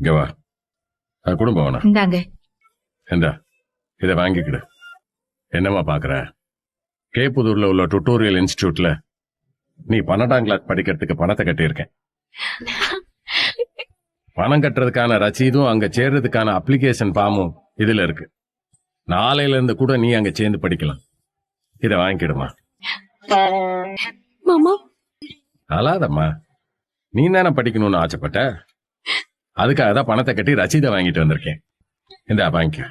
இங்க வா. அது குடும்பம் வேணா இந்தாங்க. இந்தா இதை வாங்கிக்கிடு. என்னம்மா பாக்குற? கேப்புதூர்ல உள்ள டுட்டோரியல் இன்ஸ்டிடியூட்ல நீ 12ஆம் கிளாஸ் படிக்கிறதுக்கு பணத்தை கட்டியிருக்கேன். பணம் கட்டுறதுக்கான ரசீதும் அங்க சேர்றதுக்கான அப்ளிகேஷன் ஃபார்மும் இதுல இருக்கு. நாளையில இருந்து கூட நீ அங்க சேர்ந்து படிக்கலாம். இதை வாங்கிக்கிடுமா. மாமா, அழாதம்மா. நீ தானே படிக்கணும்னு ஆசைப்பட்ட. அதுக்காக தான் பணத்தை கட்டி ரசீதை வாங்கிட்டு வந்திருக்கேன். இந்த வாங்கிக்க.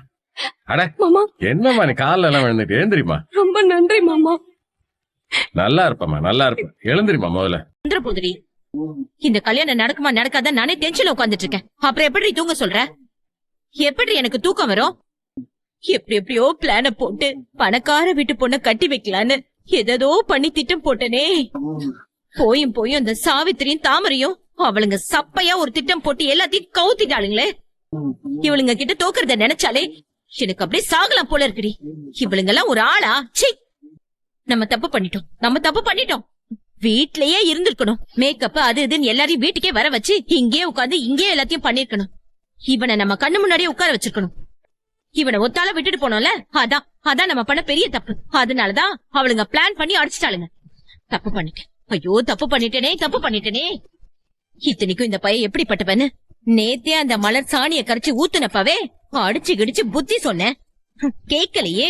அட மாமா, என்னம்மா நீ காலில் எல்லாம் விழுந்துட்டு எழுந்திரிமா. ரொம்ப நன்றி மாமா. நல்லா இருப்பம்மா, நல்லா இருப்ப. எழுந்திரிமா முதல்ல. புதிரி, இந்த கல்யாணம் நடக்குமா நடக்காத நானே டென்ஷன்ல உட்கார்ந்துட்டு இருக்கேன். அப்புறம் எப்படி தூங்க சொல்ற? எப்படி எனக்கு தூக்கம் வரும்? எப்படியோ பிளான போட்டு பணக்கார வீட்டு பொண்ண கட்டி வைக்கலான்னு ஏதோ பண்ணி திட்டம் போட்டனே. போயும் அந்த சாவித்திரியும் தாமரையும் அவளுங்க சப்பையா ஒரு திட்டம் போட்டு எல்லாத்தையும் கவுத்திட்டாளுங்களே. இவளுங்க கிட்ட தோக்குறத நினைச்சாலே எனக்கு அப்படியே சாகலாம் போல இருக்குடி. இவளுங்க எல்லாம் ஒரு ஆளா? சி, நம்ம தப்பு பண்ணிட்டோம். வீட்லயே இருந்திருக்கணும். மேக்கப் அது இதுன்னு எல்லாரையும் வீட்டுக்கே வர வச்சு இங்கே உட்காந்து இங்கே எல்லாத்தையும் பண்ணிருக்கணும். இவனை நம்ம கண்ணு முன்னாடியே உட்கார வச்சிருக்கணும். இவனை ஒத்தால விட்டுட்டு போனோம்ல, அதான் நம்ம பண்ண பெரிய தப்பு. அதனாலதான் அவளுங்க பிளான் பண்ணி அடிச்சிட்டாளுங்க. தப்பு பண்ணிட்டேன். ஐயோ, தப்பு பண்ணிட்டேனே. இத்தனைக்கும் இந்த பையன் எப்படிப்பட்டவன்னு நேத்தே அந்த மலர் சாணிய கரைச்சு ஊத்துனப்பவே அடிச்சு கிடிச்சு புத்தி சொன்னேன். கேட்கலையே.